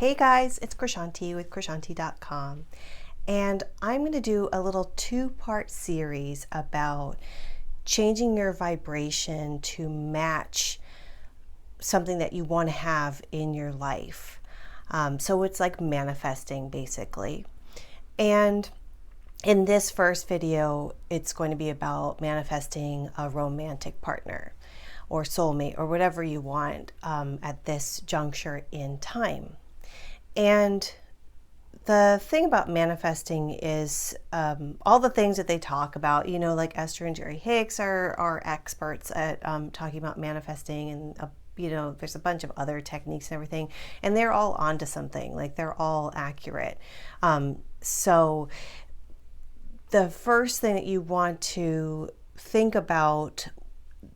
Hey guys, it's Krishanti with Krishanti.com, and I'm going to do a little two-part series about changing your vibration to match something that you want to have in your life. So it's like manifesting basically. And in this first video, it's going to be about manifesting a romantic partner or soulmate or whatever you want at this juncture in time. And the thing about manifesting is all the things that they talk about, like Esther and Jerry Hicks are experts at talking about manifesting, and there's a bunch of other techniques and everything, and they're all onto something, like they're all accurate. So the first thing that you want to think about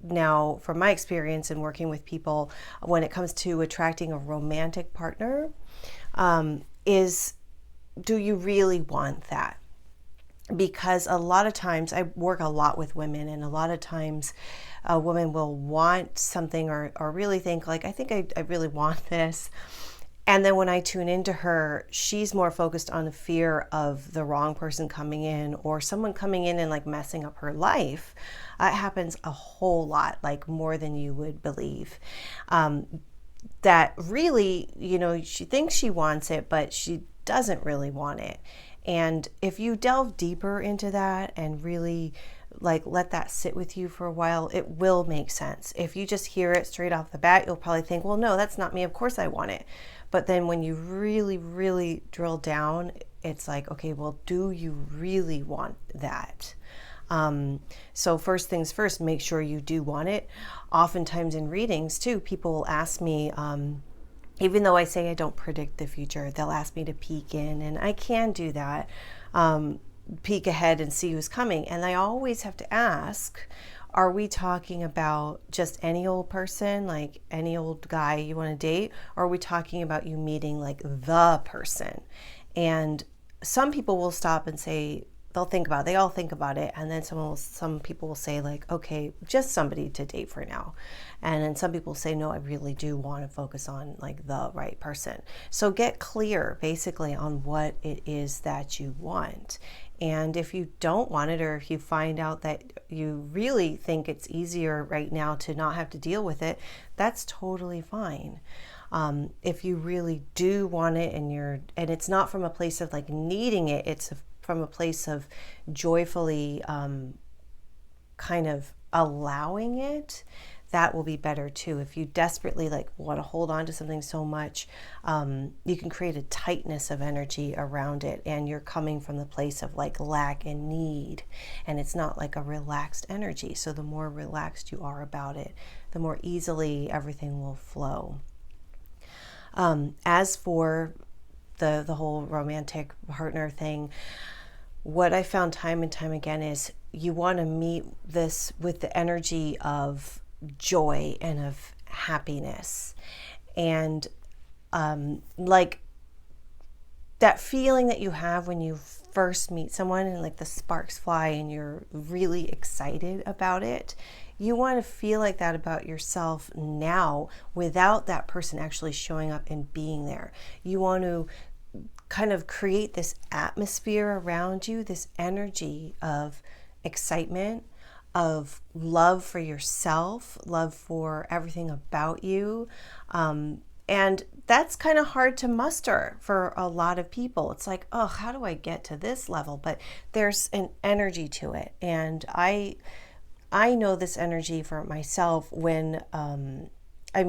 now, from my experience in working with people when it comes to attracting a romantic partner, is, do you really want that? Because a lot of times I work a lot with women, and a lot of times a woman will want something or really think like, I think I really want this. And then when I tune into her, she's more focused on the fear of the wrong person coming in, or someone coming in and like messing up her life. It happens a whole lot, like more than you would believe. That really, she thinks she wants it, but she doesn't really want it. And if you delve deeper into that and really let that sit with you for a while, it will make sense. If you just hear it straight off the bat, you'll probably think, well, no, that's not me. Of course I want it. But then when you really, really drill down, it's like, okay, well, do you really want that? So first things first, make sure you do want it. Oftentimes in readings too, people will ask me, even though I say I don't predict the future, they'll ask me to peek in, and I can do that, peek ahead and see who's coming. And I always have to ask, are we talking about just any old person, like any old guy you want to date? Or are we talking about you meeting like the person? And some people will stop and say, they all think about it. And then some people will say like, okay, just somebody to date for now. And then some people say, no, I really do want to focus on like the right person. So get clear basically on what it is that you want. And if you don't want it, or if you find out that you really think it's easier right now to not have to deal with it, that's totally fine. If you really do want it, and it's not from a place of like needing it, it's from a place of joyfully kind of allowing it, that will be better too. If you desperately want to hold on to something so much, you can create a tightness of energy around it, and you're coming from the place of like lack and need, and it's not like a relaxed energy. So the more relaxed you are about it, the more easily everything will flow. As for the whole romantic partner thing, what I found time and time again is you want to meet this with the energy of joy and of happiness, and like that feeling that you have when you first meet someone and like the sparks fly and you're really excited about it. You want to feel like that about yourself now without that person actually showing up and being there. You want to kind of create this atmosphere around you, this energy of excitement, of love for yourself, love for everything about you. And that's kind of hard to muster for a lot of people. It's like, oh, how do I get to this level? But there's an energy to it. And I know this energy for myself when I'm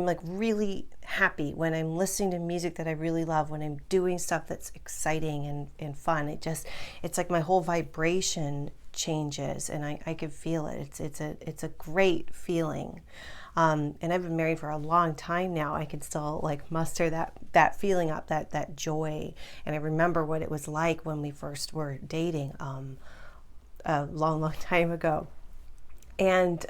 like really happy, when I'm listening to music that I really love, when I'm doing stuff that's exciting and fun. It's like my whole vibration changes, and I can feel it. It's a great feeling. And I've been married for a long time now. I can still like muster that feeling up, that joy. And I remember what it was like when we first were dating a long time ago. And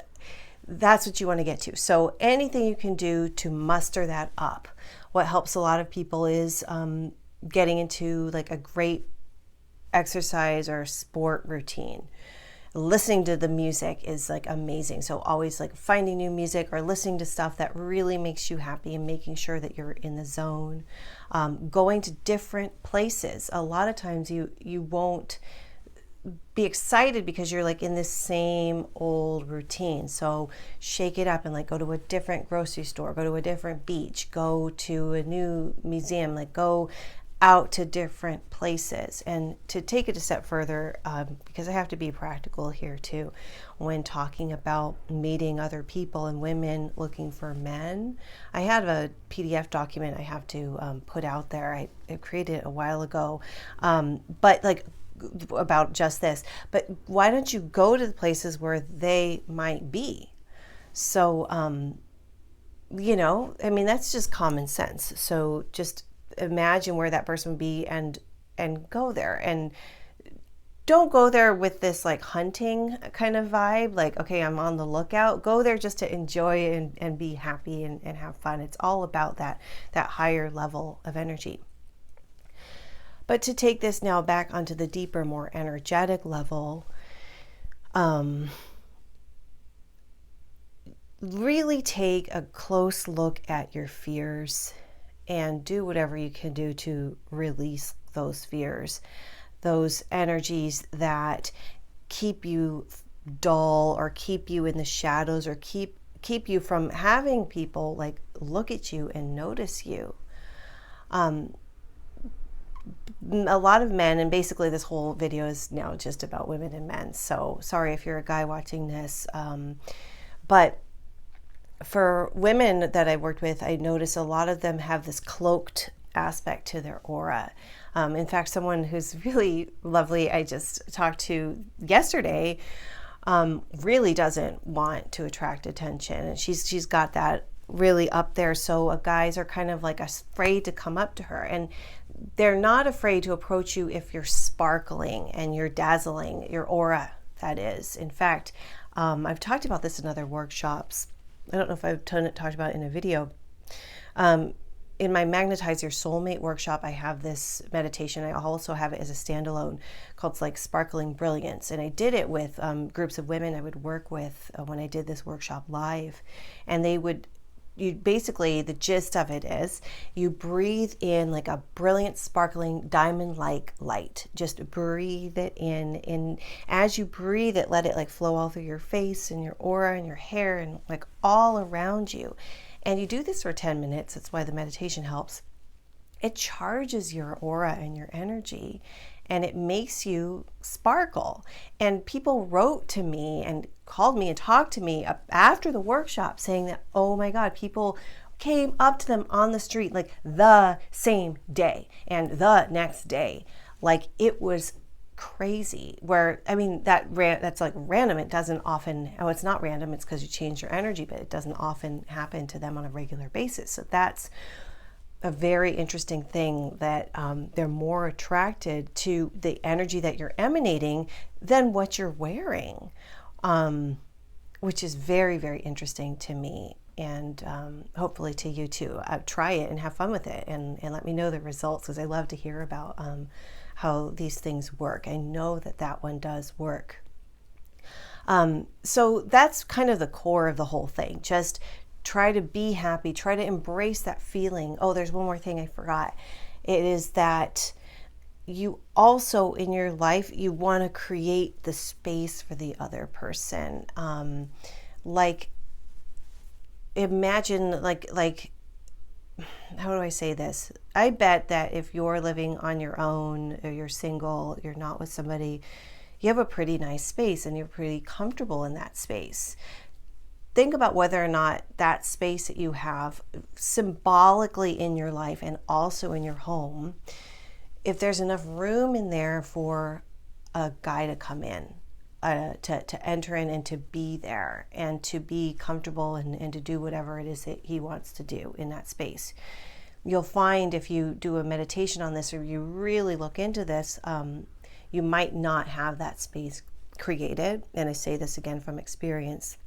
that's what you want to get to. So anything you can do to muster that up. What helps a lot of people is getting into like a great exercise or sport routine. listening to the music is like amazing. So always like finding new music or listening to stuff that really makes you happy and making sure that you're in the zone. Going to different places. A lot of times you won't be excited because you're like in this same old routine. So shake it up and like go to a different grocery store, go to a different beach, go to a new museum, like go out to different places. And to take it a step further, because I have to be practical here too, when talking about meeting other people and women looking for men, I have a PDF document I have to put out there. I created it a while ago, but like about just this. But why don't you go to the places where they might be? So, you know, I mean, that's just common sense. So just imagine where that person would be and go there. And don't go there with this like hunting kind of vibe, like, okay, I'm on the lookout. Go there just to enjoy and be happy and have fun. It's all about that higher level of energy. But to take this now back onto the deeper, more energetic level, really take a close look at your fears and do whatever you can do to release those fears, those energies that keep you dull or keep you in the shadows or keep you from having people like look at you and notice you. A lot of men, and basically this whole video is now just about women and men, so sorry if you're a guy watching this, but for women that I worked with, I noticed a lot of them have this cloaked aspect to their aura. In fact, someone who's really lovely, I just talked to yesterday, really doesn't want to attract attention, and she's got that really up there. So guys are kind of like afraid to come up to her, and they're not afraid to approach you if you're sparkling and you're dazzling, your aura, that is. In fact, I've talked about this in other workshops. I don't know if I've talked about it in a video. In my Magnetize Your Soulmate workshop, I have this meditation. I also have it as a standalone called like Sparkling Brilliance. And I did it with groups of women I would work with when I did this workshop live. And you basically, the gist of it is you breathe in like a brilliant, sparkling, diamond-like light. Just breathe it in. And as you breathe it, let it like flow all through your face and your aura and your hair and like all around you. And you do this for 10 minutes. That's why the meditation helps. It charges your aura and your energy, and it makes you sparkle. And people wrote to me and called me and talked to me after the workshop saying that, oh my God, people came up to them on the street like the same day and the next day. Like it was crazy. Where, I mean, that's like random. It doesn't often, it's not random, it's because you change your energy, but it doesn't often happen to them on a regular basis. So that's a very interesting thing, that they're more attracted to the energy that you're emanating than what you're wearing, which is very, very interesting to me, and hopefully to you too. Try it and have fun with it, and let me know the results, because I love to hear about how these things work. I know that one does work. So that's kind of the core of the whole thing. Just try to be happy, try to embrace that feeling. Oh, there's one more thing I forgot. It is that you also in your life, you want to create the space for the other person. Like imagine like how do I say this? I bet that if you're living on your own, or you're single, you're not with somebody, you have a pretty nice space and you're pretty comfortable in that space. Think about whether or not that space that you have symbolically in your life and also in your home, if there's enough room in there for a guy to come in, to enter in and to be there and to be comfortable and to do whatever it is that he wants to do in that space. You'll find if you do a meditation on this, or you really look into this, you might not have that space created. And I say this again from experience,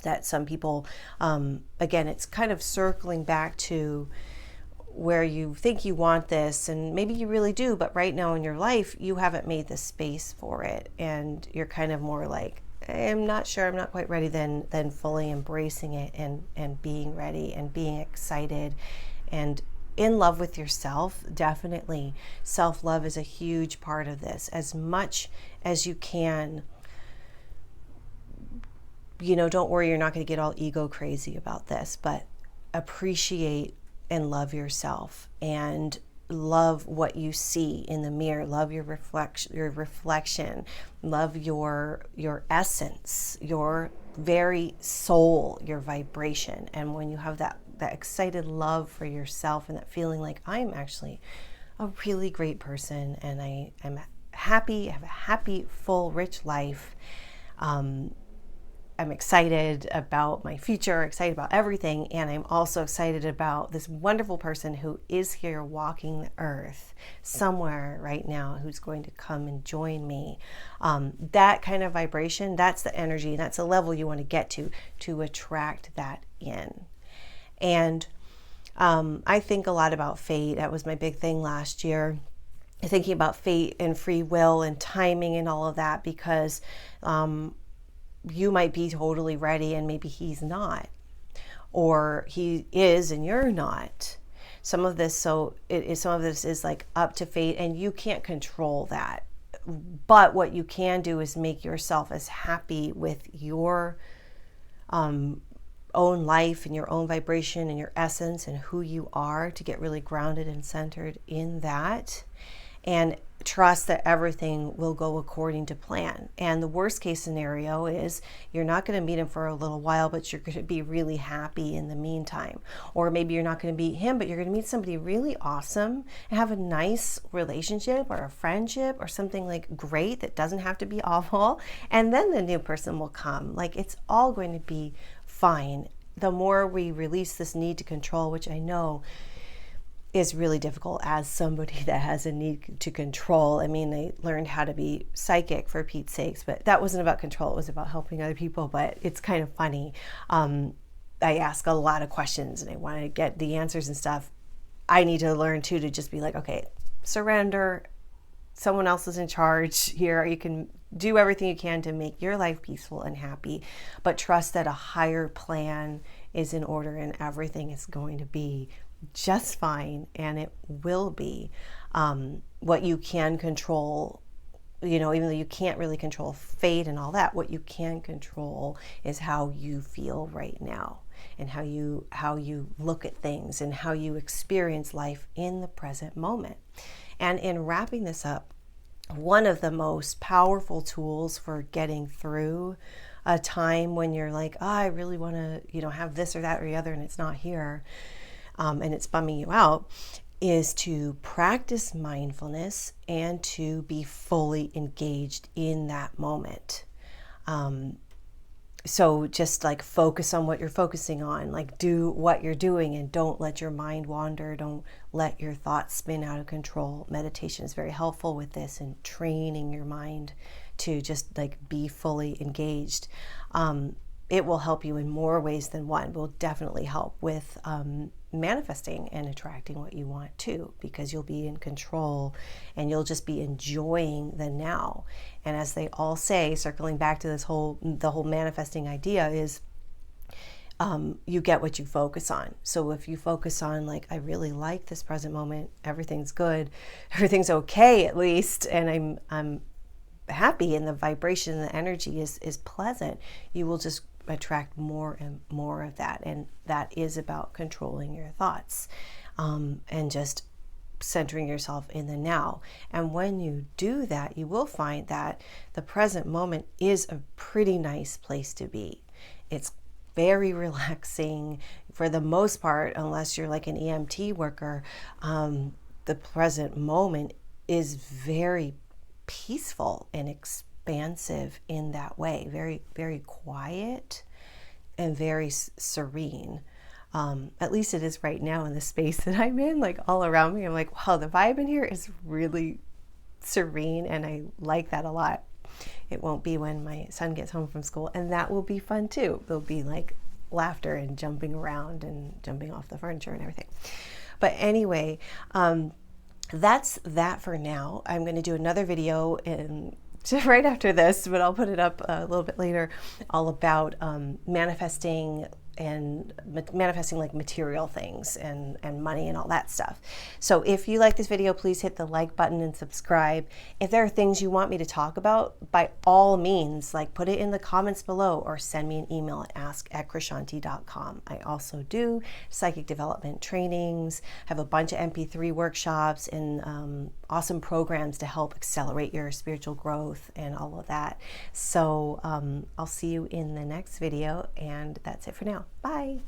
that some people, again, it's kind of circling back to where you think you want this, and maybe you really do, but right now in your life you haven't made the space for it, and you're kind of more like, I'm not sure, I'm not quite ready, than fully embracing it and being ready and being excited and in love with yourself. Definitely self-love is a huge part of this. As much as you can, don't worry, you're not going to get all ego crazy about this, but appreciate and love yourself, and love what you see in the mirror. Love your reflection. Love your essence, your very soul, your vibration. And when you have that excited love for yourself and that feeling like, I'm actually a really great person, and I'm happy, I have a happy, full, rich life. I'm excited about my future, excited about everything, and I'm also excited about this wonderful person who is here walking the earth somewhere right now, who's going to come and join me. That kind of vibration, that's the energy, that's the level you want to get to attract that in. And I think a lot about fate. That was my big thing last year. Thinking about fate and free will and timing and all of that, because you might be totally ready and maybe he's not, or he is and you're not. Some of this is like up to fate, and you can't control that. But what you can do is make yourself as happy with your own life and your own vibration and your essence and who you are, to get really grounded and centered in that, and trust that everything will go according to plan. And the worst case scenario is you're not going to meet him for a little while, but you're going to be really happy in the meantime. Or maybe you're not going to meet him, but you're going to meet somebody really awesome and have a nice relationship or a friendship or something like great that doesn't have to be awful. And then the new person will come. Like, it's all going to be fine. The more we release this need to control, which I know is really difficult as somebody that has a need to control. I mean, I learned how to be psychic, for Pete's sakes, but that wasn't about control. It was about helping other people. But it's kind of funny. I ask a lot of questions and I want to get the answers and stuff. I need to learn too, to just be like, okay, surrender. Someone else is in charge here. You can do everything you can to make your life peaceful and happy, but trust that a higher plan is in order and everything is going to be just fine, and it will be. What you can control, even though you can't really control fate and all that, what you can control is how you feel right now, and how you look at things, and how you experience life in the present moment. And in wrapping this up, one of the most powerful tools for getting through a time when you're like, I really want to, have this or that or the other, and it's not here, and it's bumming you out, is to practice mindfulness and to be fully engaged in that moment. So just like focus on what you're focusing on, like do what you're doing, and don't let your mind wander. Don't let your thoughts spin out of control. Meditation is very helpful with this, and training your mind to just like be fully engaged. It will help you in more ways than one. It will definitely help with manifesting and attracting what you want too, because you'll be in control and you'll just be enjoying the now. And as they all say, circling back to the whole manifesting idea, is you get what you focus on. So if you focus on like, I really like this present moment, everything's good, everything's okay at least, and I'm happy, and the vibration and the energy is pleasant, you will just attract more and more of that. And that is about controlling your thoughts, and just centering yourself in the now. And when you do that, you will find that the present moment is a pretty nice place to be. It's very relaxing for the most part, unless you're like an EMT worker. The present moment is very peaceful and expansive in that way, very, very quiet and very serene. At least it is right now in the space that I'm in, like all around me. I'm like, wow, the vibe in here is really serene, and I like that a lot. It won't be when my son gets home from school, and that will be fun too. There'll be like laughter and jumping around and jumping off the furniture and everything. But anyway, that's that for now. I'm going to do another video right after this, but I'll put it up a little bit later, all about manifesting and manifesting like material things and money and all that stuff. So if you like this video, please hit the like button and subscribe. If there are things you want me to talk about, by all means, like put it in the comments below or send me an email at ask@krishanti.com. I also do psychic development trainings, have a bunch of MP3 workshops and awesome programs to help accelerate your spiritual growth and all of that. So I'll see you in the next video, and that's it for now. Bye.